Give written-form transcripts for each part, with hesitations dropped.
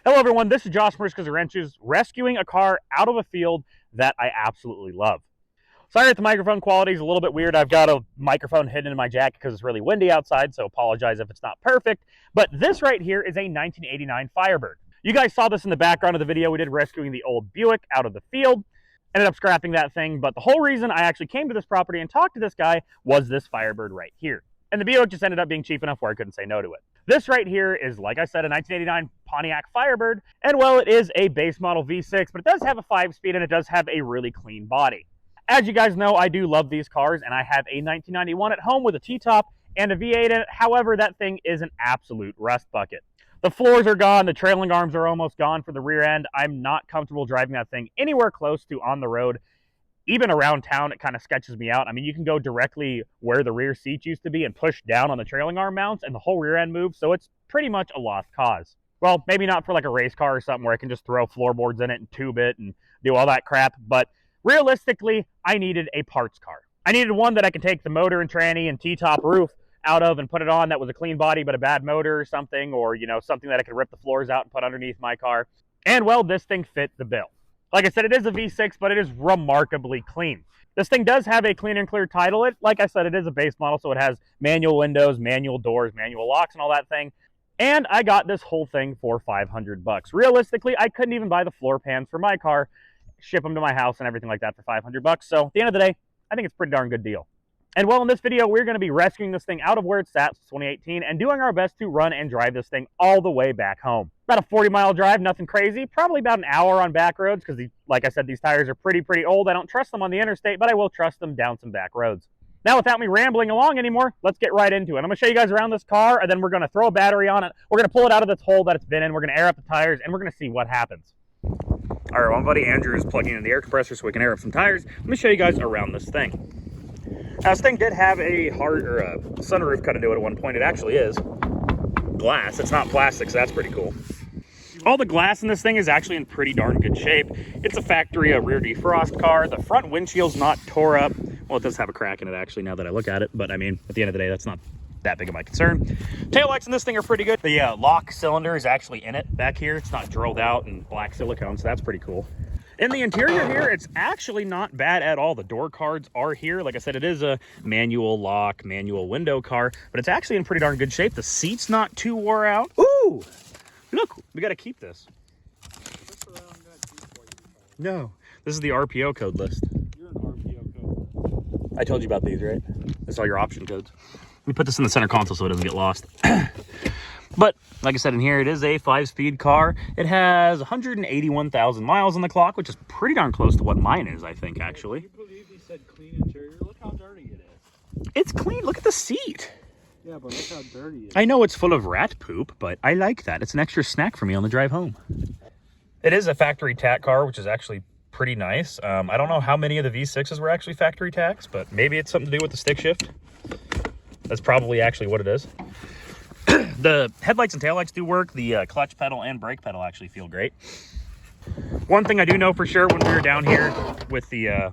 Hello everyone, this is Josh from Risk Wrenches, rescuing a car out of a field that I absolutely love. Sorry if the microphone quality is a little bit weird. I've got a microphone hidden in my jacket because it's really windy outside, so apologize if it's not perfect. But this right here is a 1989 Firebird. You guys saw this in the background of the video. We did rescuing the old Buick out of the field. Ended up scrapping that thing, but the whole reason I actually came to this property and talked to this guy was this Firebird right here. And the Buick just ended up being cheap enough where I couldn't say no to it. This right here is, like I said, a 1989 Pontiac Firebird, and well, it is a base model V6, but it does have a 5-speed and it does have a really clean body. As you guys know, I do love these cars, and I have a 1991 at home with a T-top and a V8 in it. However, that thing is an absolute rust bucket. The floors are gone, the trailing arms are almost gone for the rear end. I'm not comfortable driving that thing anywhere close to on the road. Even around town, it kind of sketches me out. I mean, you can go directly where the rear seats used to be and push down on the trailing arm mounts and the whole rear end moves, so it's pretty much a lost cause. Well, maybe not for like a race car or something where I can just throw floorboards in it and tube it and do all that crap, but realistically, I needed a parts car. I needed one that I could take the motor and tranny and T-top roof out of and put it on that was a clean body but a bad motor or something, or, you know, something that I could rip the floors out and put underneath my car. And, well, this thing fit the bill. Like I said, it is a V6, but it is remarkably clean. This thing does have a clean and clear title. Like I said, it is a base model, so it has manual windows, manual doors, manual locks, and all that thing. And I got this whole thing for $500. Realistically, I couldn't even buy the floor pans for my car, ship them to my house and everything like that for $500. So at the end of the day, I think it's a pretty darn good deal. And well, in this video, we're going to be rescuing this thing out of where it's at since 2018 and doing our best to run and drive this thing all the way back home. About a 40-mile drive, nothing crazy, probably about an hour on back roads because, like I said, these tires are pretty old. I don't trust them on the interstate, but I will trust them down some back roads. Now, without me rambling along anymore, let's get right into it. I'm going to show you guys around this car, and then we're going to throw a battery on it. We're going to pull it out of this hole that it's been in. We're going to air up the tires, and we're going to see what happens. All right, well, my buddy Andrew is plugging in the air compressor so we can air up some tires. Let me show you guys around this thing. Now, this thing did have a sunroof cut into it at one point. It actually is glass. It's not plastic, so that's pretty cool. All the glass in this thing is actually in pretty darn good shape. It's a factory rear defrost car. The front windshield's not tore up. Well, it does have a crack in it, actually, now that I look at it. But, I mean, at the end of the day, that's not that big of my concern. Taillights in this thing are pretty good. The lock cylinder is actually in it back here. It's not drilled out in black silicone, so that's pretty cool. In the interior here, it's actually not bad at all. The door cards are here. Like I said, it is a manual lock, manual window car, but it's actually in pretty darn good shape. The seat's not too wore out. Ooh, look, we got to keep this. No, this is the RPO code list. You're an RPO code. I told you about these, right? That's all your option codes. Let me put this in the center console so it doesn't get lost. But like I said, in here, it is a 5-speed car. It has 181,000 miles on the clock, which is pretty darn close to what mine is, I think, actually. Can you believe he said clean interior? Look how dirty it is. It's clean. Look at the seat. Yeah, but look how dirty it is. I know it's full of rat poop, but I like that. It's an extra snack for me on the drive home. It is a factory tack car, which is actually pretty nice. I don't know how many of the V6s were actually factory tacks, but maybe it's something to do with the stick shift. That's probably actually what it is. The headlights and taillights do work. The clutch pedal and brake pedal actually feel great. One thing I do know for sure, when we were down here with the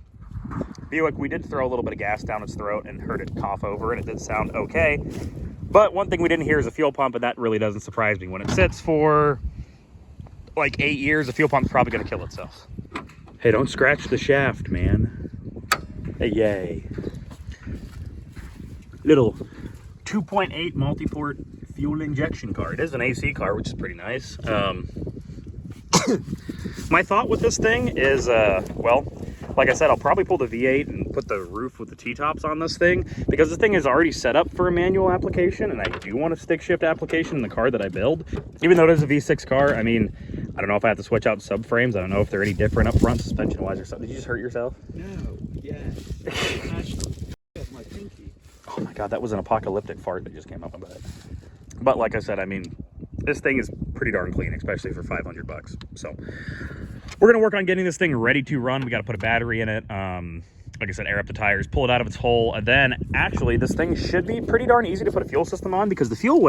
Buick, we did throw a little bit of gas down its throat and heard it cough over, and it did sound okay. But one thing we didn't hear is a fuel pump, and that really doesn't surprise me. When it sits for like 8 years, the fuel pump's probably going to kill itself. Hey, don't scratch the shaft, man. Hey, yay. Little 2.8 multi-port fuel injection car. It is an AC car, which is pretty nice. My thought with this thing is, well, like I said, I'll probably pull the V8 and put the roof with the T-tops on this thing, because this thing is already set up for a manual application, and I do want a stick shift application in the car that I build. Even though it is a V6 car, I mean, I don't know if I have to switch out subframes. I don't know if they're any different up front suspension-wise or something. Did you just hurt yourself? No, yes. That's my pinky. Oh my God, that was an apocalyptic fart that just came up about it. But like I said, I mean, this thing is pretty darn clean, especially for $500. So we're going to work on getting this thing ready to run. We got to put a battery in it. Like I said, air up the tires, pull it out of its hole. And then actually this thing should be pretty darn easy to put a fuel system on, because the fuel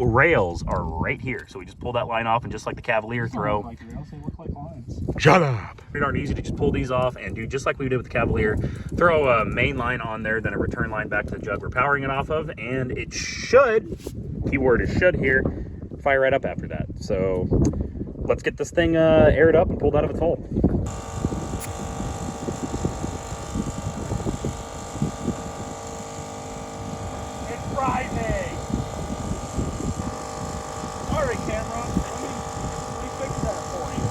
rails are right here. So we just pull that line off, and just like the Cavalier throw. Like rails, they look like lines. Shut up. Pretty darn easy to just pull these off and do just like we did with the Cavalier. Throw a main line on there, then a return line back to the jug we're powering it off of, and it should, keyword is should here, fire right up after that. So let's get this thing aired up and pulled out of its hole. It's Friday. Sorry, camera. Let me fix that for you.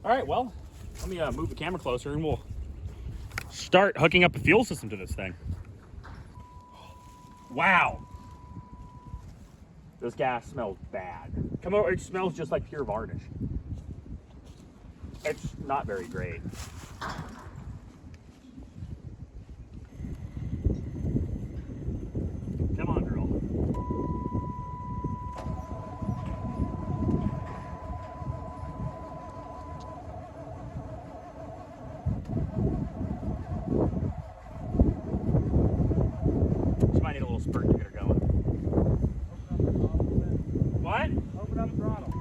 All right, well, let me move the camera closer and we'll start hooking up the fuel system to this thing. Wow. This gas smells bad. Come over, it smells just like pure varnish. It's not very great. Come on, girl. She might need a little spurt to get her going. What? Open up throttle.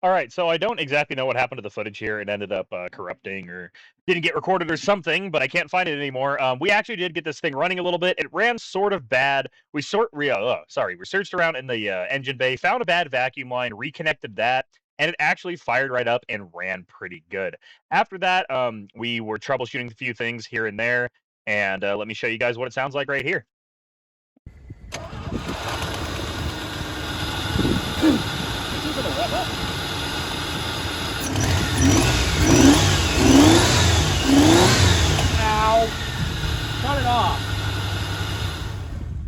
All right, so I don't exactly know what happened to the footage here. It ended up corrupting or didn't get recorded or something, but I can't find it anymore. We actually did get this thing running a little bit. It ran sort of bad. We searched around in the engine bay, found a bad vacuum line, reconnected that, and it actually fired right up and ran pretty good. After that, we were troubleshooting a few things here and there, and let me show you guys what it sounds like right here. Cut it off.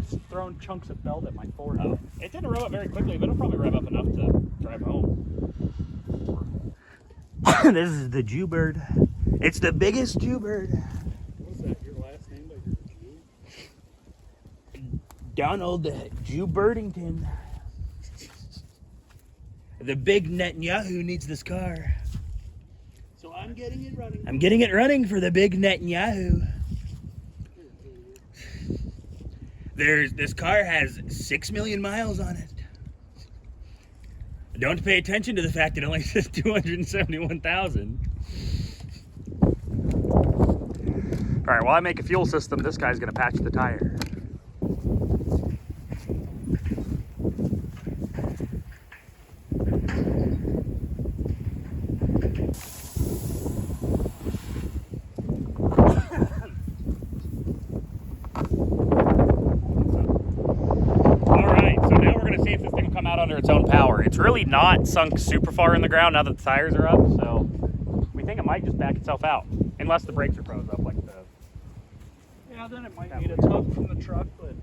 It's throwing chunks of felt at my forehead. Oh, it didn't rev up very quickly, but it'll probably rev up enough to drive home. This is the Jewbird. It's the biggest Jewbird. What's that? Your last name, but you're Jew? Donald Jewbirdington. The big Netanyahu needs this car. So I'm getting it running. I'm getting it running for the big Netanyahu. This car has 6 million miles on it. Don't pay attention to the fact it only says 271,000. All right, while I make a fuel system, this guy's gonna patch the tire. Out under its own power. It's really not sunk super far in the ground now that the tires are up, so we think it might just back itself out, unless the brakes are froze up like the... Yeah, then it might need a tug from the truck, but...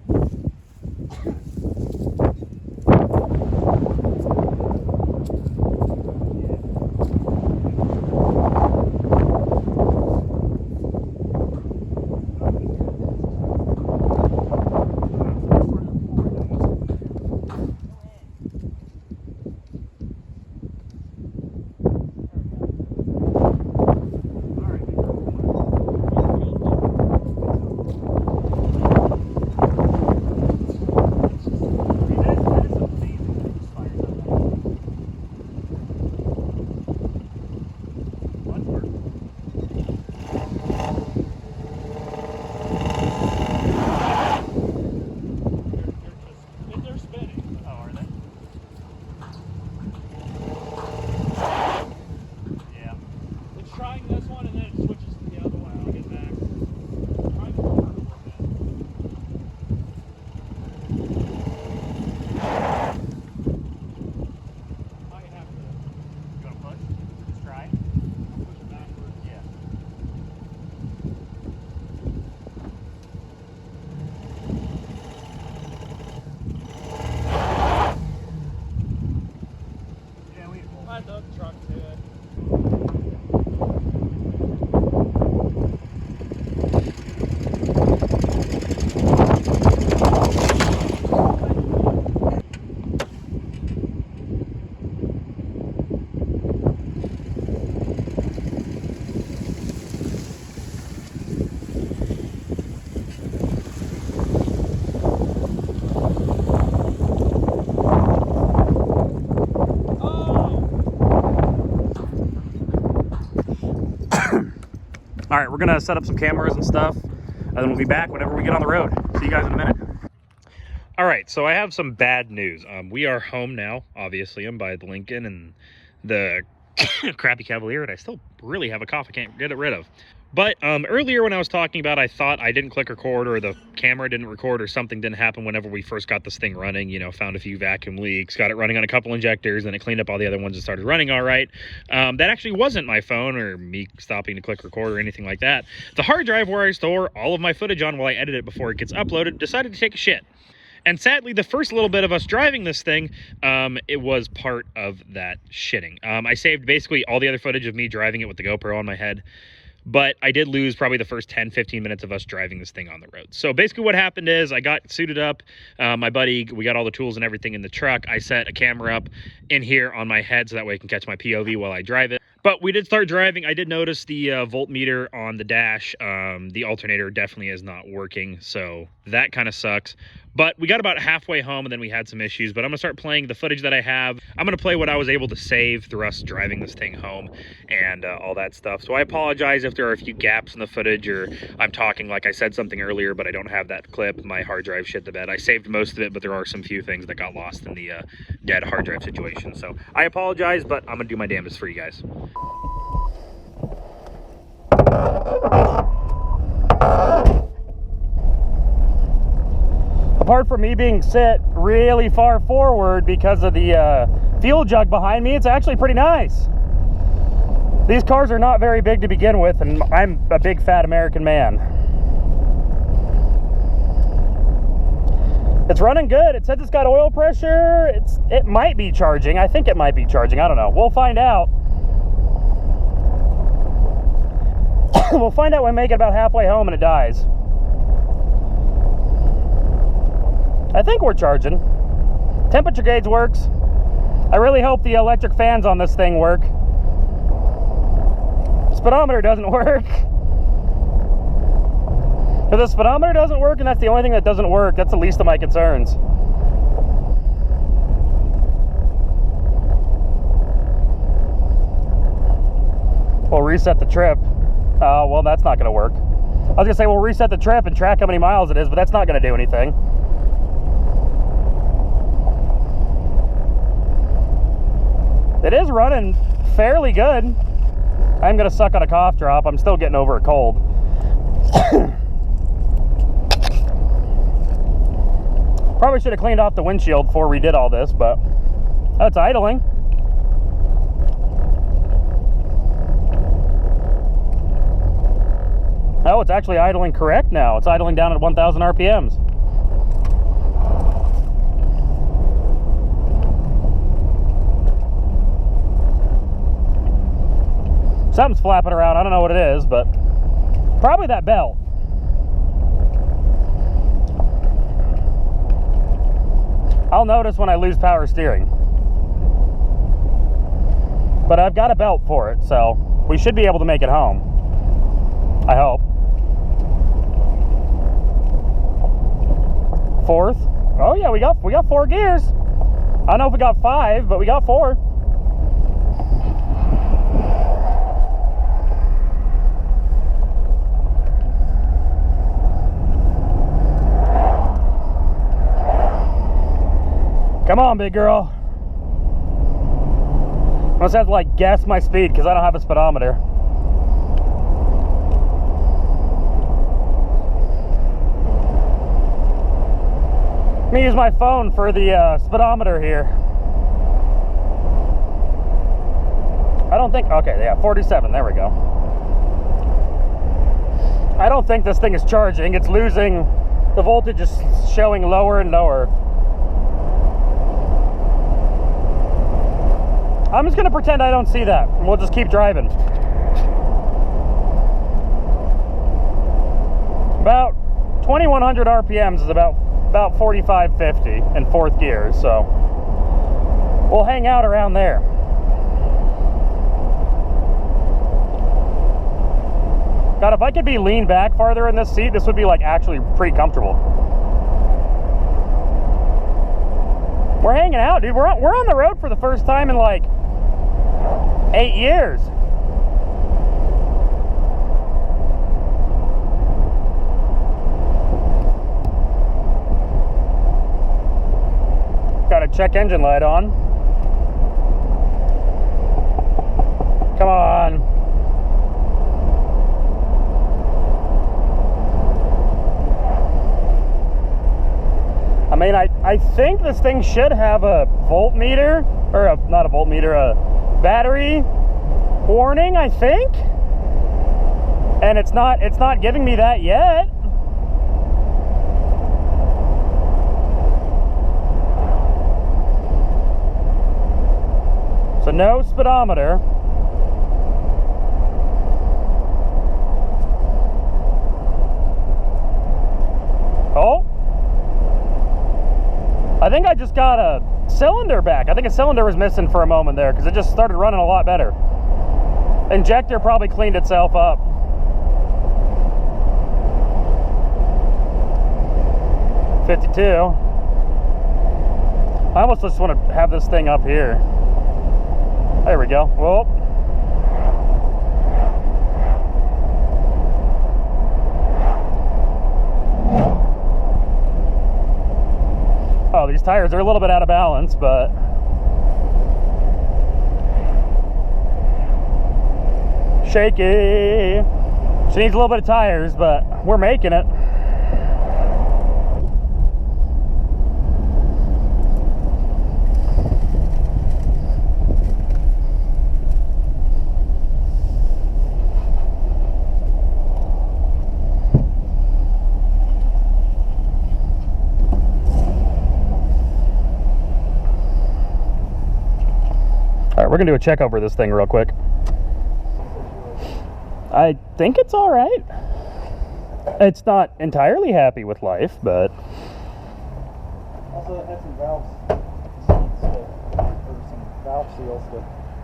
right, we're gonna set up some cameras and stuff, and then we'll be back whenever we get on the road. See you guys in a minute. All right, so I have some bad news. We are home now. Obviously, I'm by the Lincoln and the crappy Cavalier, and I still really have a cough I can't get it rid of. But earlier when I was talking about, I thought I didn't click record, or the camera didn't record, or something didn't happen whenever we first got this thing running, you know, found a few vacuum leaks, got it running on a couple injectors, and it cleaned up all the other ones and started running all right. That actually wasn't my phone or me stopping to click record or anything like that. The hard drive where I store all of my footage on while I edit it before it gets uploaded decided to take a shit. And sadly, the first little bit of us driving this thing, it was part of that shitting. I saved basically all the other footage of me driving it with the GoPro on my head. But I did lose probably the first 10-15 minutes of us driving this thing on the road. So basically what happened is I got suited up. My buddy, we got all the tools and everything in the truck. I set a camera up in here on my head so that way I can catch my POV while I drive it. But we did start driving. I did notice the voltmeter on the dash. The alternator definitely is not working. So that kind of sucks. But we got about halfway home and then we had some issues. But I'm going to start playing the footage that I have. I'm going to play what I was able to save through us driving this thing home and all that stuff. So I apologize if there are a few gaps in the footage, or I'm talking like I said something earlier, but I don't have that clip. My hard drive shit the bed. I saved most of it, but there are some few things that got lost in the dead hard drive situation. So I apologize, but I'm going to do my damnedest for you guys. Apart from me being set really far forward because of the fuel jug behind me, it's actually pretty nice. These cars are not very big to begin with, and I'm a big fat American man. It's running good. It says it's got oil pressure. It might be charging. I think it might be charging. I don't know. We'll find out. We'll find out when we make it about halfway home and it dies. I think we're charging. Temperature gauge works. I really hope the electric fans on this thing work. Speedometer doesn't work. If the speedometer doesn't work and that's the only thing that doesn't work, that's the least of my concerns. We'll reset the trip. Well, that's not going to work. I was going to say we'll reset the trip and track how many miles it is, but that's not going to do anything. It is running fairly good. I'm going to suck on a cough drop. I'm still getting over a cold. Probably should have cleaned off the windshield before we did all this, but that's idling. Oh, it's actually idling correct now. It's idling down at 1,000 RPMs. Something's flapping around. I don't know what it is, but probably that belt. I'll notice when I lose power steering. But I've got a belt for it, so we should be able to make it home. I hope. Fourth. Oh yeah, we got 4 gears. I don't know if we got 5, but we got 4. Come on, big girl. I must have to like guess my speed because I don't have a speedometer. Let me use my phone for the speedometer here. I don't think, okay, yeah, 47, there we go. I don't think this thing is charging. It's losing, the voltage is showing lower and lower. I'm just going to pretend I don't see that, and we'll just keep driving. About 2,100 RPMs is about 45-50 in 4th gear, so we'll hang out around there. God, if I could be leaned back farther in this seat, this would be like actually pretty comfortable. We're hanging out, dude. We're on the road for the first time in like 8 years. check engine light on. Come on. I mean, I think this thing should have a voltmeter, or not a voltmeter, a battery warning, I think. And it's not giving me that yet. So no speedometer. Oh. I think I just got a cylinder back. I think a cylinder was missing for a moment there because it just started running a lot better. Injector probably cleaned itself up. $52. I almost just want to have this thing up here. There we go. Whoa. Oh, these tires are a little bit out of balance, but shaky. She needs a little bit of tires, but we're making it. We're gonna do a check over this thing real quick. I think it's all right. It's not entirely happy with life, but Also, it had some valves, or some valve seals to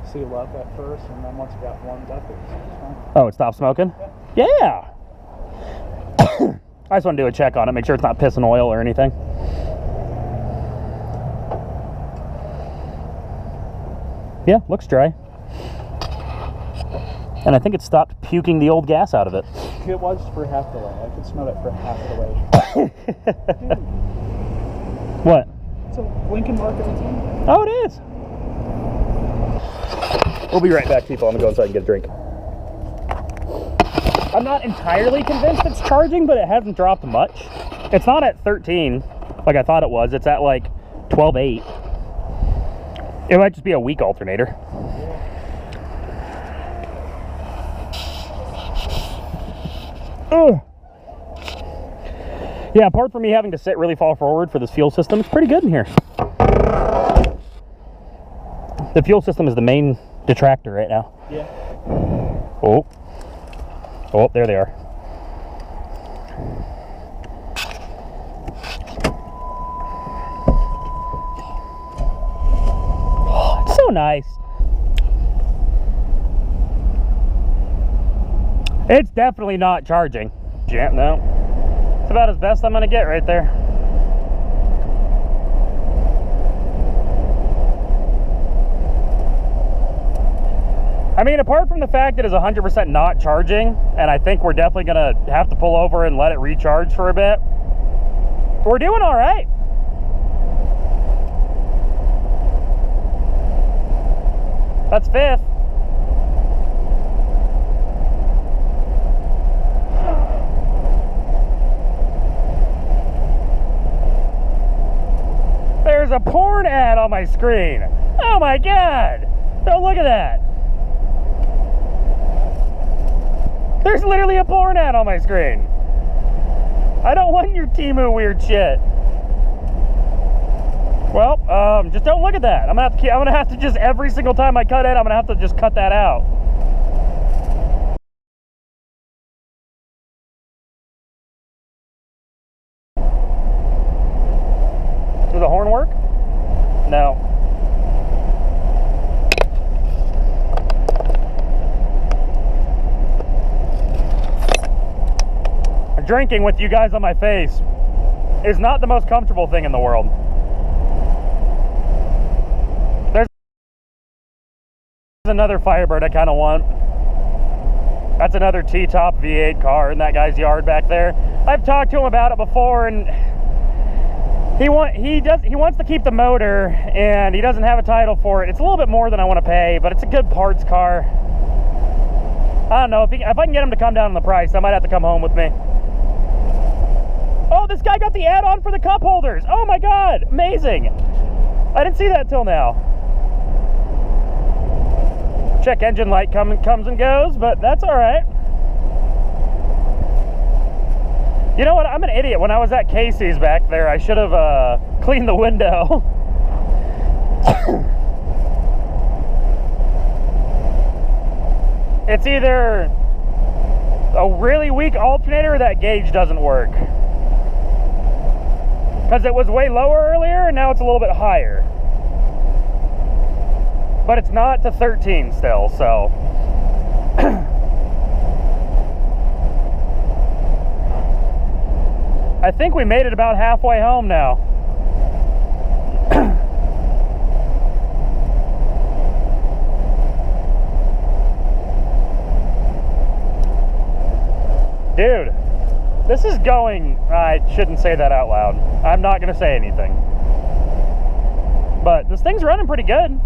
seal up at first, and then once it got warmed up, it was fine. oh, it stopped smoking. Yeah. I just want to do a check on it, make sure it's not pissing oil or anything. Yeah, looks dry. And I think it stopped puking the old gas out of it. It was for half the way. I could smell it for half the way. Dude, What? it's a Lincoln Mark every time. Oh, it is. We'll be right back, people. I'm gonna go inside and get a drink. I'm not entirely convinced it's charging, but it hasn't dropped much. It's not at 13 like I thought it was. It's at like 12.8. It might just be a weak alternator. Ugh. Yeah, apart from me having to sit really far forward for this fuel system, it's pretty good in here. The fuel system is the main detractor right now. Yeah. Oh. Oh, there they are. Oh, it's so nice. It's definitely not charging. Yeah, no. It's about as best I'm gonna get right there. I mean, apart from the fact that it's 100% not charging, and I think we're definitely gonna have to pull over and let it recharge for a bit, we're doing all right. That's fifth. There's a porn ad on my screen. Oh my God. Oh, look at that. There's literally a porn ad on my screen. I don't want your Temu weird shit. Well, just don't look at that. I'm gonna have to just every single time I cut it, I'm gonna have to just cut that out. Does the horn work? No. Drinking with you guys on my face is not the most comfortable thing in the world. There's another Firebird I kind of want. That's another T-top V8 car in that guy's yard back there. I've talked to him about it before, and He wants to keep the motor, and he doesn't have a title for it. It's a little bit more than I want to pay, but it's a good parts car. I don't know, if I can get him to come down on the price, I might have to come home with me. Oh, this guy got the add-on for the cup holders. Oh my God, amazing. I didn't see that till now. Check engine light comes and goes, but that's all right. You know what, I'm an idiot. When I was at Casey's back there, I should have cleaned the window. It's either a really weak alternator or that gauge doesn't work. Because it was way lower earlier and now it's a little bit higher. But it's not to 13 still, so. I think we made it about halfway home now. Dude, this is going, I shouldn't say that out loud. I'm not going to say anything. But this thing's running pretty good.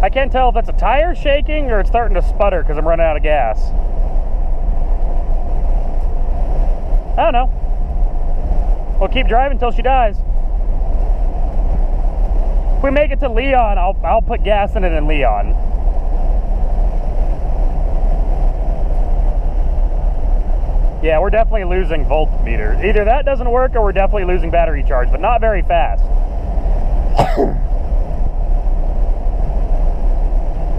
I can't tell if that's a tire shaking or it's starting to sputter because I'm running out of gas. I don't know. We'll keep driving until she dies. If we make it to Leon, I'll put gas in it in Leon. Yeah, we're definitely losing voltmeter. Either that doesn't work or we're definitely losing battery charge, but not very fast.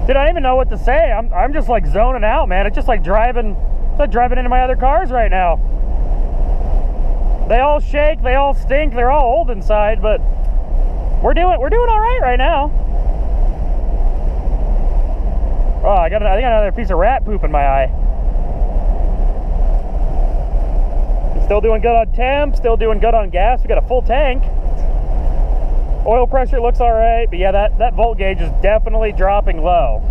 Dude, I don't even know what to say. I'm just like zoning out, man. It's just like driving into my other cars right now. They all shake, they all stink, they're all old inside, but we're doing all right now. Oh, I think I got another piece of rat poop in my eye. Still doing good on temp, still doing good on gas. We got a full tank. Oil pressure looks all right, but yeah, that volt gauge is definitely dropping low.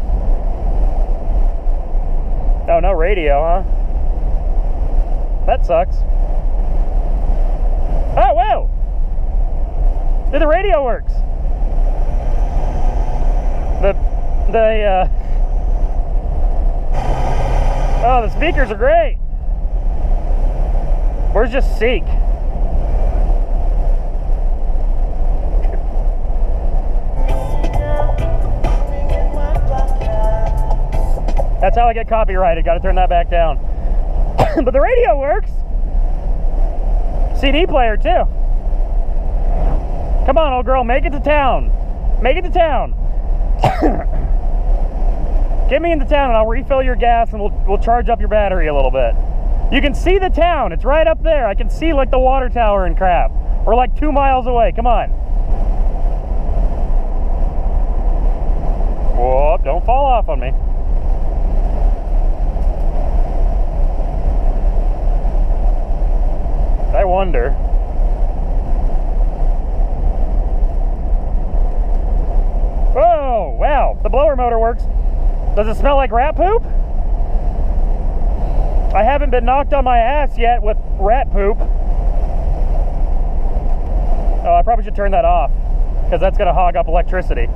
Oh, no radio, huh? That sucks. Oh, wow! Dude, the radio works. Oh, the speakers are great. Where's just Seek? That's how I get copyrighted. Got to turn that back down. But the radio works. CD player too. Come on, old girl, make it to town. Make it to town. Get me into town and I'll refill your gas and we'll charge up your battery a little bit. You can see the town. It's right up there. I can see like the water tower and crap. We're like 2 miles away. Come on. Whoa, don't fall off on me. I wonder. Oh, wow. The blower motor works. Does it smell like rat poop? I haven't been knocked on my ass yet with rat poop. Oh, I probably should turn that off because that's going to hog up electricity.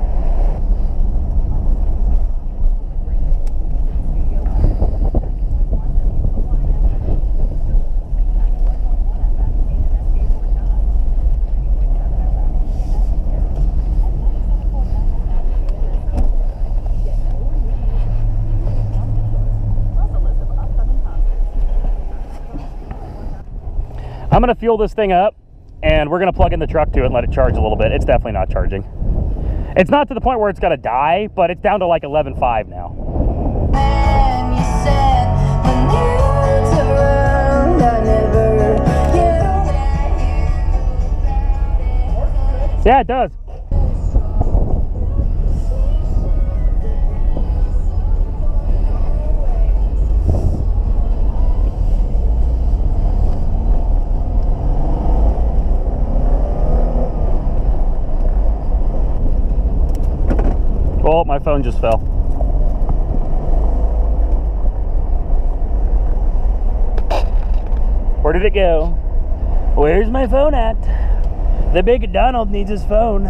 I'm gonna fuel this thing up and we're gonna plug in the truck to it and let it charge a little bit. It's definitely not charging. It's not to the point where it's gonna die, but it's down to like 11.5 now. And you said, around, I never yeah, it does. Oh, my phone just fell. Where did it go? Where's my phone at? The big Donald needs his phone.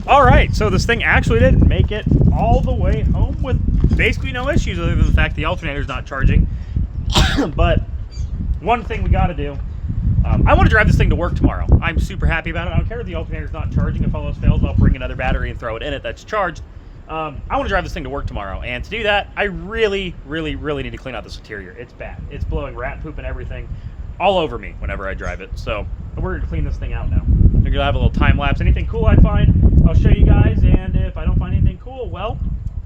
All right, so this thing actually did make it all the way home with basically no issues other than the fact the alternator's not charging. But one thing we got to do, I want to drive this thing to work tomorrow. I'm super happy about it. I don't care if the alternator's not charging. If all else fails, I'll bring another battery and throw it in it that's charged. I want to drive this thing to work tomorrow, and to do that, I really need to clean out this interior. It's bad. It's blowing rat poop and everything all over me whenever I drive it. So we're going to clean this thing out now. We're going to have a little time lapse. Anything cool I find, I'll show you guys, and if I don't find anything cool, well,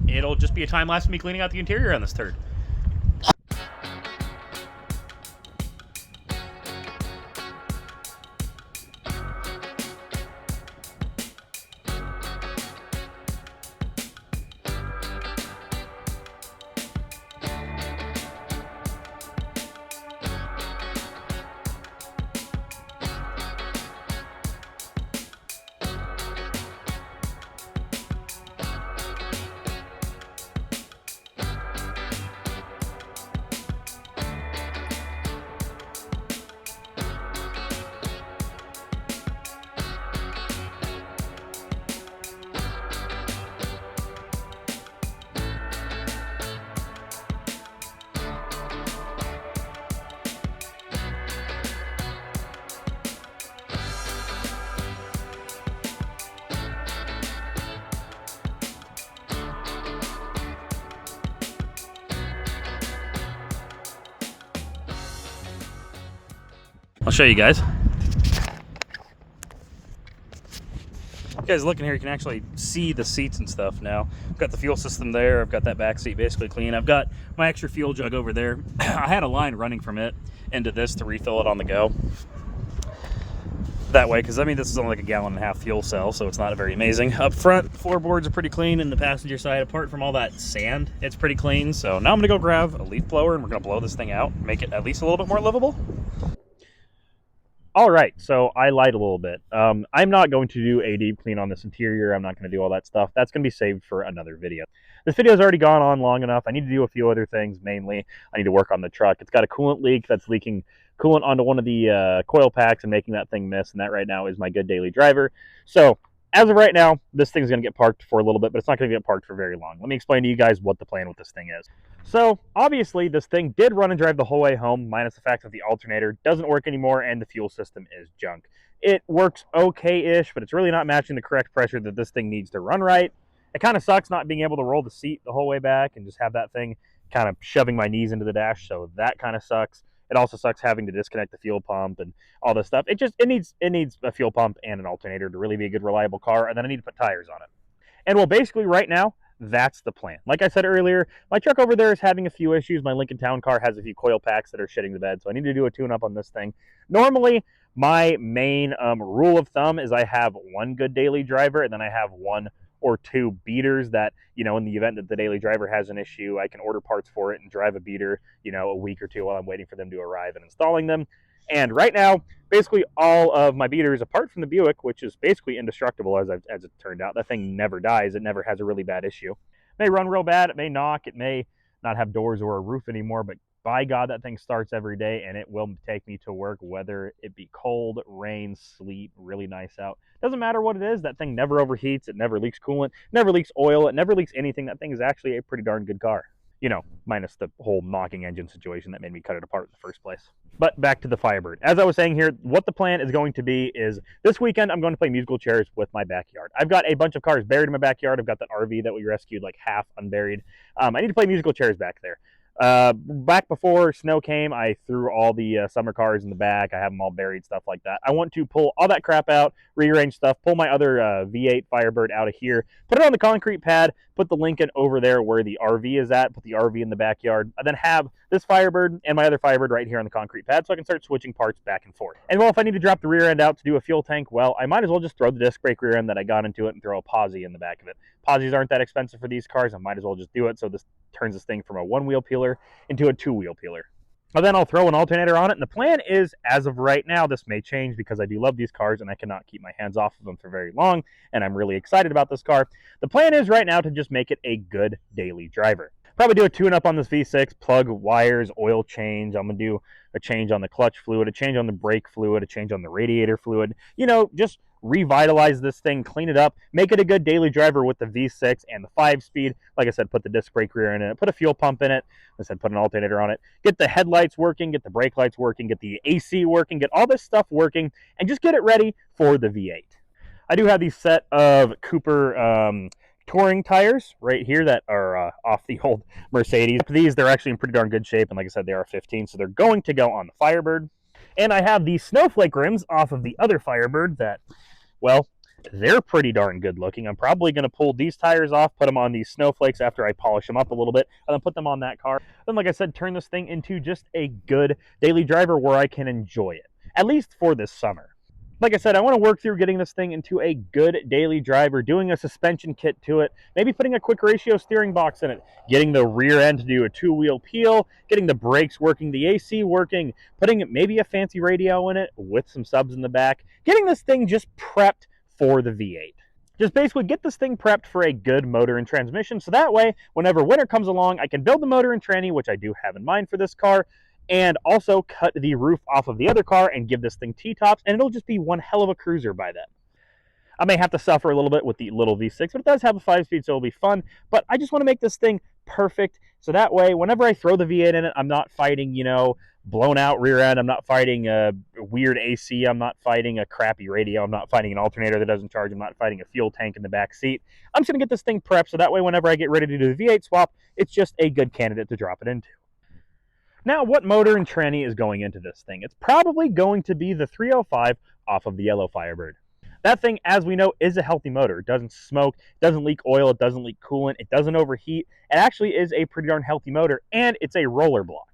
it'll just be a time lapse of me cleaning out the interior on this turd. I'll show you guys. You guys looking here, you can actually see the seats and stuff now. I've got the fuel system there. I've got that back seat basically clean. I've got my extra fuel jug over there. I had a line running from it into this to refill it on the go. That way, because I mean, this is only like a 1.5 gallon fuel cell, so it's not very amazing. Up front, floorboards are pretty clean, and the passenger side, apart from all that sand, it's pretty clean. So now I'm gonna go grab a leaf blower and we're gonna blow this thing out, make it at least a little bit more livable. All right, so I lied a little bit. I'm not going to do a deep clean on this interior. I'm not going to do all that stuff. That's going to be saved for another video. This video has already gone on long enough. I need to do a few other things. Mainly, I need to work on the truck. It's got a coolant leak that's leaking coolant onto one of the coil packs and making that thing miss, and that right now is my good daily driver. So as of right now, this thing's going to get parked for a little bit, but it's not going to get parked for very long. Let me explain to you guys what the plan with this thing is. So obviously this thing did run and drive the whole way home, minus the fact that the alternator doesn't work anymore and the fuel system is junk. It works okay-ish, but it's really not matching the correct pressure that this thing needs to run right. It kind of sucks not being able to roll the seat the whole way back and just have that thing kind of shoving my knees into the dash, so that kind of sucks. It also sucks having to disconnect the fuel pump and all this stuff. It needs a fuel pump and an alternator to really be a good, reliable car, and then I need to put tires on it. And well, basically right now, that's the plan. Like I said earlier, my truck over there is having a few issues. My Lincoln Town Car has a few coil packs that are shitting the bed, so I need to do a tune-up on this thing. Normally, my main rule of thumb is I have one good daily driver, and then I have 1 or 2 beaters that, you know, in the event that the daily driver has an issue, I can order parts for it and drive a beater, you know, a week or 2 while I'm waiting for them to arrive and installing them. And right now, basically all of my beaters, apart from the Buick, which is basically indestructible as it turned out, that thing never dies. It never has a really bad issue. It may run real bad. It may knock. It may not have doors or a roof anymore, but by God, that thing starts every day, and it will take me to work, whether it be cold, rain, sleet, really nice out. Doesn't matter what it is. That thing never overheats. It never leaks coolant, never leaks oil. It never leaks anything. That thing is actually a pretty darn good car. You know, minus the whole knocking engine situation that made me cut it apart in the first place. But back to the Firebird. As I was saying here, what the plan is going to be is this weekend I'm going to play musical chairs with my backyard. I've got a bunch of cars buried in my backyard. I've got that RV that we rescued like half unburied. I need to play musical chairs back there. Back before snow came, I threw all the summer cars in the back. I have them all buried, stuff like that. I want to pull all that crap out, rearrange stuff, pull my other V8 Firebird out of here, put it on the concrete pad, put the Lincoln over there where the RV is at, put the RV in the backyard, and then have this Firebird and my other Firebird right here on the concrete pad so I can start switching parts back and forth. And well, if I need to drop the rear end out to do a fuel tank, well, I might as well just throw the disc brake rear end that I got into it and throw a posi in the back of it. Posies aren't that expensive for these cars. I might as well just do it. So this turns this thing from a one-wheel peeler into a two-wheel peeler. And then I'll throw an alternator on it. And the plan is, as of right now, this may change because I do love these cars and I cannot keep my hands off of them for very long. And I'm really excited about this car. The plan is right now to just make it a good daily driver. Probably do a tune-up on this V6, plug wires, oil change. I'm going to do a change on the clutch fluid, a change on the brake fluid, a change on the radiator fluid. You know, just revitalize this thing, clean it up, make it a good daily driver with the V6 and the 5-speed. Like I said, put the disc brake rear in it, put a fuel pump in it. Like I said, put an alternator on it. Get the headlights working, get the brake lights working, get the AC working, get all this stuff working, and just get it ready for the V8. I do have these set of Cooper touring tires right here that are off the old Mercedes. These, they're actually in pretty darn good shape, and like I said, they are 15, so they're going to go on the Firebird. And I have these snowflake rims off of the other Firebird that, well, they're pretty darn good looking. I'm probably going to pull these tires off, put them on these snowflakes after I polish them up a little bit, and then put them on that car. Then, like I said, turn this thing into just a good daily driver where I can enjoy it, at least for this summer. Like I said, I want to work through getting this thing into a good daily driver, doing a suspension kit to it, maybe putting a quick ratio steering box in it, getting the rear end to do a two-wheel peel, getting the brakes working, the AC working, putting maybe a fancy radio in it with some subs in the back, getting this thing just prepped for the V8. Just basically get this thing prepped for a good motor and transmission, so that way, whenever winter comes along, I can build the motor and tranny, which I do have in mind for this car, and also cut the roof off of the other car and give this thing T-tops, and it'll just be one hell of a cruiser by then. I may have to suffer a little bit with the little V6, but it does have a 5-speed, so it'll be fun. But I just want to make this thing perfect, so that way, whenever I throw the V8 in it, I'm not fighting, you know, blown out rear end, I'm not fighting a weird AC, I'm not fighting a crappy radio, I'm not fighting an alternator that doesn't charge, I'm not fighting a fuel tank in the back seat. I'm just going to get this thing prepped, so that way, whenever I get ready to do the V8 swap, it's just a good candidate to drop it into. Now, what motor and tranny is going into this thing? It's probably going to be the 305 off of the yellow Firebird. That thing, as we know, is a healthy motor. It doesn't smoke, it doesn't leak oil, it doesn't leak coolant, it doesn't overheat. It actually is a pretty darn healthy motor, and it's a roller block.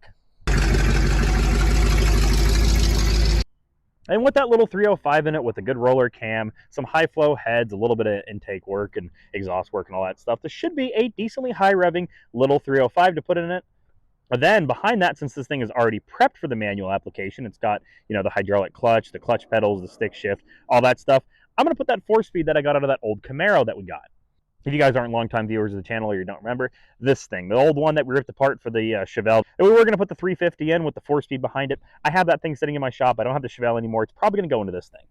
And with that little 305 in it, with a good roller cam, some high flow heads, a little bit of intake work and exhaust work and all that stuff, this should be a decently high revving little 305 to put in it. But then behind that, since this thing is already prepped for the manual application, it's got, you know, the hydraulic clutch, the clutch pedals, the stick shift, all that stuff. I'm going to put that 4-speed that I got out of that old Camaro that we got. If you guys aren't longtime viewers of the channel or you don't remember, this thing, the old one that we ripped apart for the Chevelle, and we were going to put the 350 in with the 4-speed behind it. I have that thing sitting in my shop. I don't have the Chevelle anymore. It's probably going to go into this thing.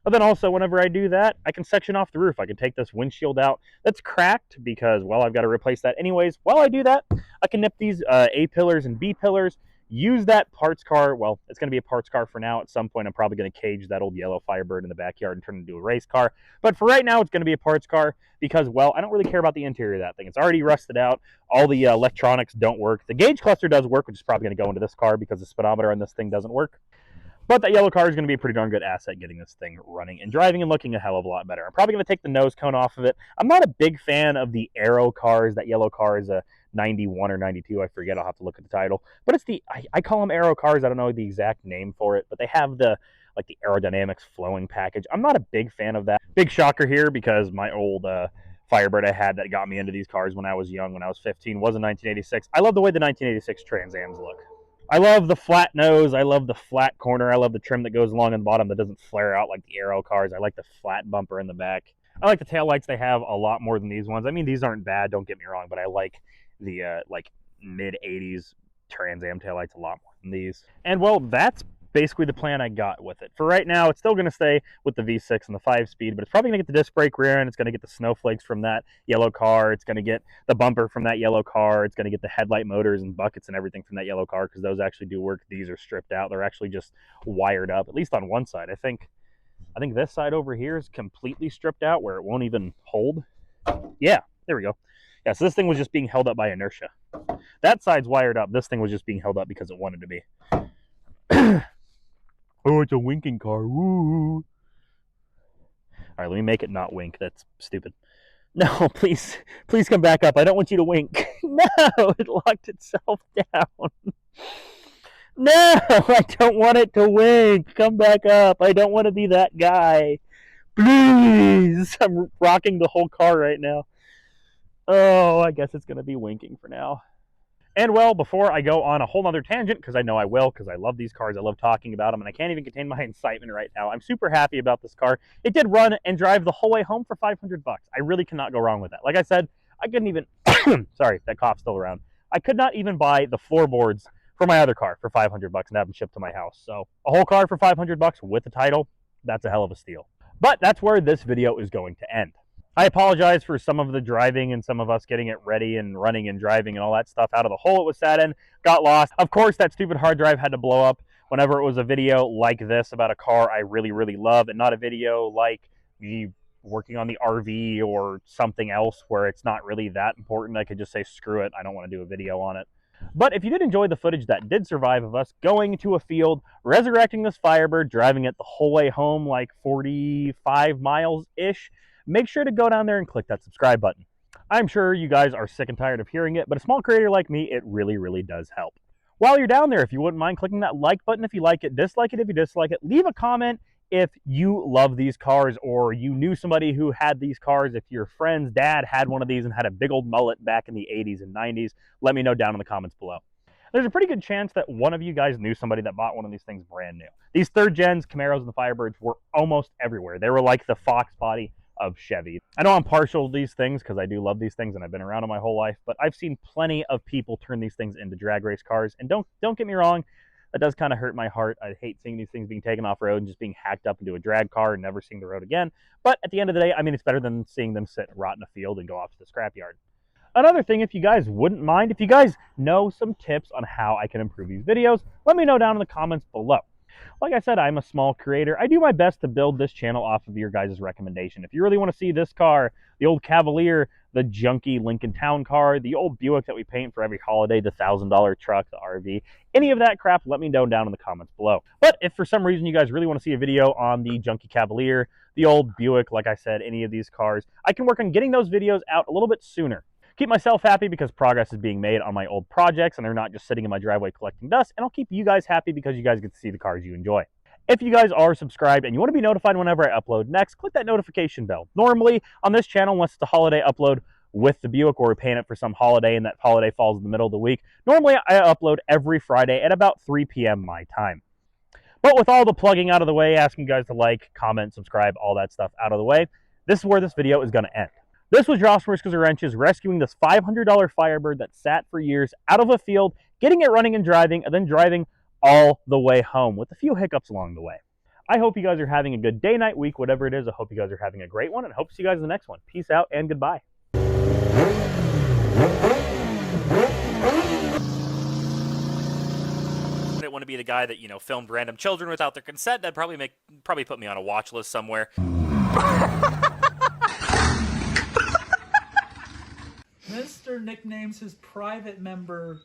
But then also, whenever I do that, I can section off the roof. I can take this windshield out that's cracked because, well, I've got to replace that anyways. While I do that, I can nip these A pillars and B pillars, use that parts car. Well, it's going to be a parts car for now. At some point, I'm probably going to cage that old yellow Firebird in the backyard and turn it into a race car. But for right now, it's going to be a parts car because, well, I don't really care about the interior of that thing. It's already rusted out. All the electronics don't work. The gauge cluster does work, which is probably going to go into this car because the speedometer on this thing doesn't work. But that yellow car is going to be a pretty darn good asset getting this thing running and driving and looking a hell of a lot better. I'm probably going to take the nose cone off of it. I'm not a big fan of the Aero cars. That yellow car is a 91 or 92. I forget. I'll have to look at the title. But it's the, I call them Aero cars. I don't know the exact name for it. But they have the, like the aerodynamics flowing package. I'm not a big fan of that. Big shocker here because my old Firebird I had that got me into these cars when I was young, when I was 15, was a 1986. I love the way the 1986 Trans Ams look. I love the flat nose, I love the flat corner, I love the trim that goes along in the bottom that doesn't flare out like the Aero cars. I like the flat bumper in the back. I like the taillights they have a lot more than these ones. I mean, these aren't bad, don't get me wrong, but I like the like mid-80s Trans Am taillights a lot more than these. And well, that's basically the plan I got with it. For right now, it's still going to stay with the V6 and the 5-speed, but it's probably going to get the disc brake rear end. It's going to get the snowflakes from that yellow car. It's going to get the bumper from that yellow car. It's going to get the headlight motors and buckets and everything from that yellow car because those actually do work. These are stripped out. They're actually just wired up, at least on one side. I think this side over here is completely stripped out where it won't even hold. Yeah, there we go. Yeah, so this thing was just being held up by inertia. That side's wired up. This thing was just being held up because it wanted to be. Oh, it's a winking car. Woo. All right, let me make it not wink. That's stupid. No, please come back up. I don't want you to wink. No, it locked itself down. No, I don't want it to wink. Come back up. I don't want to be that guy. Please. I'm rocking the whole car right now. Oh, I guess it's going to be winking for now. And well, before I go on a whole nother tangent, because I know I will, because I love these cars, I love talking about them, and I can't even contain my excitement right now. I'm super happy about this car. It did run and drive the whole way home for $500. I really cannot go wrong with that. Like I said, I couldn't even, sorry, that cough's still around. I could not even buy the floorboards for my other car for $500 and have them shipped to my house. So a whole car for $500 with the title, that's a hell of a steal. But that's where this video is going to end. I apologize for some of the driving and some of us getting it ready and running and driving and all that stuff out of the hole it was sat in, got lost. Of course, that stupid hard drive had to blow up whenever it was a video like this about a car I really, really love, and not a video like me working on the RV or something else where it's not really that important. I could just say, screw it, I don't want to do a video on it. But if you did enjoy the footage that did survive of us going to a field, resurrecting this Firebird, driving it the whole way home like 45 miles-ish, make sure to go down there and click that subscribe button. I'm sure you guys are sick and tired of hearing it, but a small creator like me, it really, really does help. While you're down there, if you wouldn't mind clicking that like button if you like it, dislike it if you dislike it, leave a comment if you love these cars or you knew somebody who had these cars. If your friend's dad had one of these and had a big old mullet back in the 80s and 90s, let me know down in the comments below. There's a pretty good chance that one of you guys knew somebody that bought one of these things brand new. These third gens, Camaros and the Firebirds were almost everywhere. They were like the Fox body of Chevy. I know I'm partial to these things because I do love these things and I've been around them my whole life, but I've seen plenty of people turn these things into drag race cars. And don't get me wrong, that does kind of hurt my heart. I hate seeing these things being taken off road and just being hacked up into a drag car and never seeing the road again. But at the end of the day, I mean, it's better than seeing them sit and rot in a field and go off to the scrapyard. Another thing, if you guys wouldn't mind, if you guys know some tips on how I can improve these videos, let me know down in the comments below. Like I said, I'm a small creator. I do my best to build this channel off of your guys' recommendation. If you really want to see this car, the old Cavalier, the junky Lincoln Town car, the old Buick that we paint for every holiday, the $1,000 truck, the RV, any of that crap, let me know down in the comments below. But if for some reason you guys really want to see a video on the junky Cavalier, the old Buick, like I said, any of these cars, I can work on getting those videos out a little bit sooner. Keep myself happy because progress is being made on my old projects and they're not just sitting in my driveway collecting dust, and I'll keep you guys happy because you guys get to see the cars you enjoy. If you guys are subscribed and you want to be notified whenever I upload next, click that notification bell. Normally on this channel, unless it's a holiday upload with the Buick or we're paying it for some holiday and that holiday falls in the middle of the week, normally I upload every Friday at about 3 p.m. my time. But with all the plugging out of the way, asking you guys to like, comment, subscribe, all that stuff out of the way, this is where this video is going to end. This was Josh from Whiskers and Wrenches rescuing this $500 Firebird that sat for years out of a field, getting it running and then driving all the way home with a few hiccups along the way. I hope you guys are having a good day, night, week, whatever it is. I hope you guys are having a great one and hope to see you guys in the next one. Peace out and goodbye. I didn't want to be the guy that, filmed random children without their consent. That'd probably put me on a watch list somewhere. Mr. nicknames his private member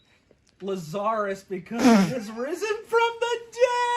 Lazarus because he has risen from the dead!